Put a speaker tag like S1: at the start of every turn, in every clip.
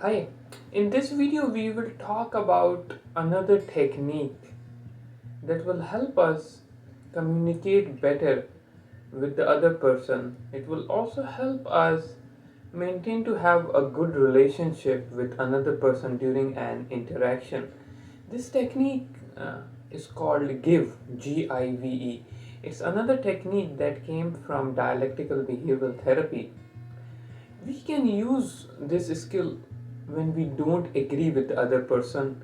S1: Hi, in this video we will talk about another technique that will help us communicate better with the other person. It will also help us maintain to have a good relationship with another person during an interaction. This technique is called Give. It's another technique that came from dialectical behavioral therapy. We can use this skill when we don't agree with the other person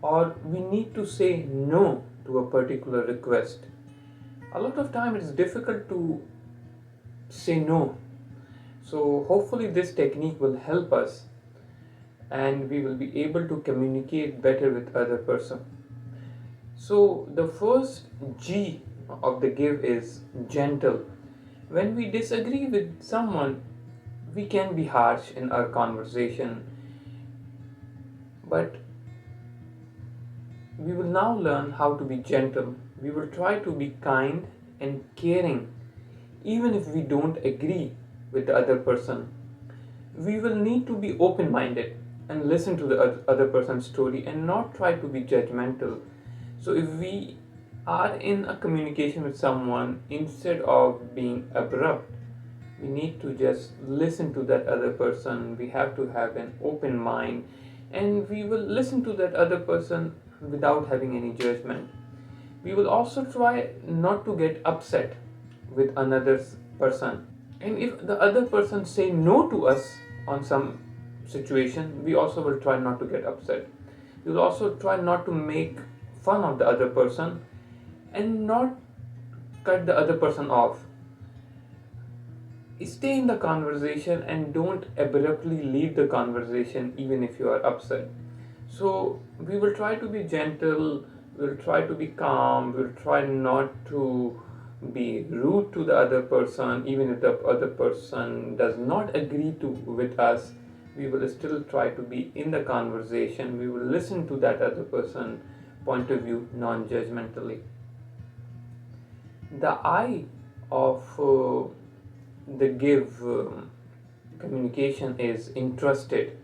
S1: or we need to say no to a particular request. A lot of time it's difficult to say no. So hopefully this technique will help us and we will be able to communicate better with other person. So the first G of the give is gentle. When we disagree with someone, we can be harsh in our conversation, but we will now learn how to be gentle. We will try to be kind and caring, even if we don't agree with the other person. We will need to be open minded and listen to the other person's story and not try to be judgmental. So, if we are in a communication with someone, instead of being abrupt, we need to just listen to that other person. We have to have an open mind and we will listen to that other person without having any judgment. We will also try not to get upset with another person. And if the other person say no to us on some situation, we also will try not to get upset. We will also try not to make fun of the other person and not cut the other person off. Stay in the conversation and don't abruptly leave the conversation even if you are upset. So we will try to be gentle, we'll try to be calm, we'll try not to be rude to the other person. Even if the other person does not agree to with us, we will still try to be in the conversation. We will listen to that other person point of view non-judgmentally. The I of the give communication is interested.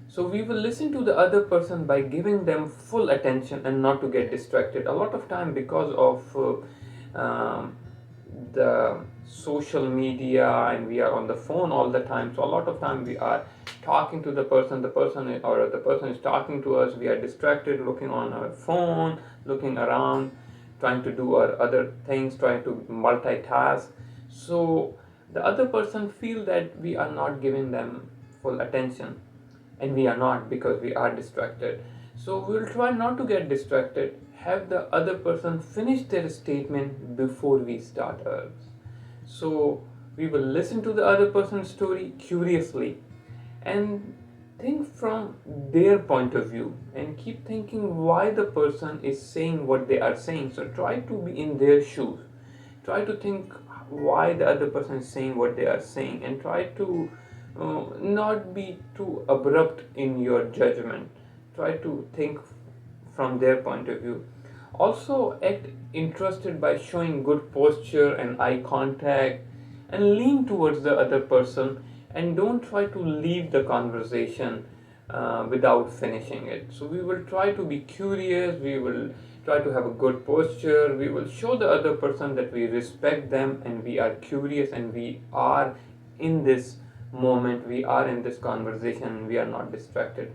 S1: So we will listen to the other person by giving them full attention and not to get distracted. A lot of time, because of the social media and we are on the phone all the time, so a lot of time we are talking to the person, the person is talking to us, we are distracted looking on our phone, looking around, trying to do our other things, trying to multitask. So the other person feel that we are not giving them full attention, and we are not, because we are distracted. So we'll try not to get distracted, have the other person finish their statement before we start ours. So we will listen to the other person's story curiously and think from their point of view and keep thinking why the person is saying what they are saying. So try to be in their shoes, try to think why the other person is saying what they are saying, and try to not be too abrupt in your judgment. Try to think from their point of view. Also act interested by showing good posture and eye contact and lean towards the other person, and don't try to leave the conversation without finishing it. So we will try to be curious, we will try to have a good posture, we will show the other person that we respect them and we are curious and we are in this moment, we are in this conversation, we are not distracted.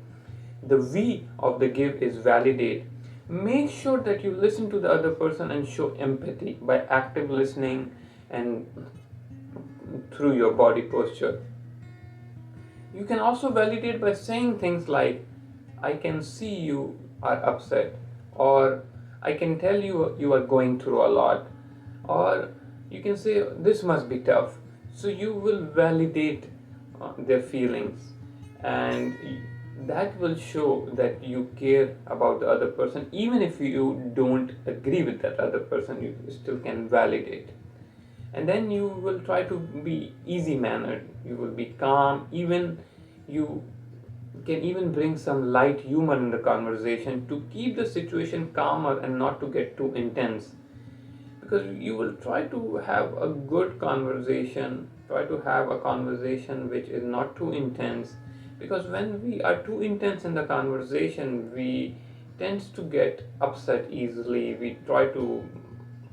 S1: The V of the give is validate. Make sure that you listen to the other person and show empathy by active listening and through your body posture. You can also validate by saying things like, I can see you are upset, or I can tell you are going through a lot, or you can say, this must be tough. So you will validate their feelings, and that will show that you care about the other person. Even if you don't agree with that other person, you still can validate. And then you will try to be easy mannered, you will be calm, even you can even bring some light humor in the conversation to keep the situation calmer and not to get too intense, because you will try to have a good conversation, try to have a conversation which is not too intense, because when we are too intense in the conversation, we tends to get upset easily. We try to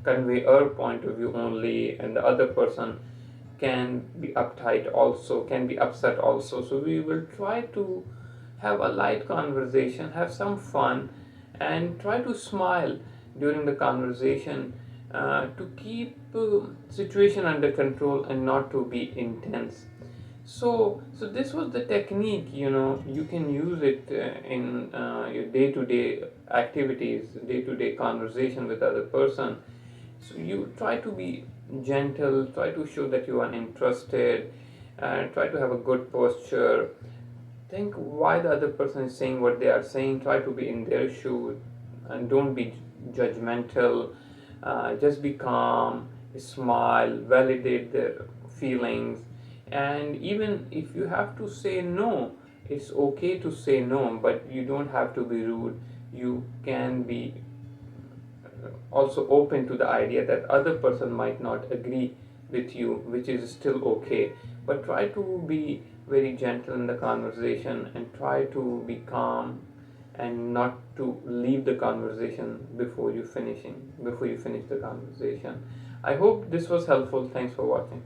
S1: convey our point of view only, and the other person can be uptight also, can be upset also. So we will try to have a light conversation, have some fun, and try to smile during the conversation, to keep situation under control and not to be intense. So this was the technique. You can use it in your day-to-day activities, day-to-day conversation with other person. So you try to be gentle, try to show that you are interested, and try to have a good posture. Think why the other person is saying what they are saying. Try to be in their shoes, and don't be judgmental. Just be calm, smile, validate their feelings. And even if you have to say no, it's okay to say no, but you don't have to be rude. You can be also open to the idea that other person might not agree with you, which is still okay. But try to be very gentle in the conversation, and try to be calm, and not to leave the conversation before you finish the conversation. I hope this was helpful. Thanks for watching.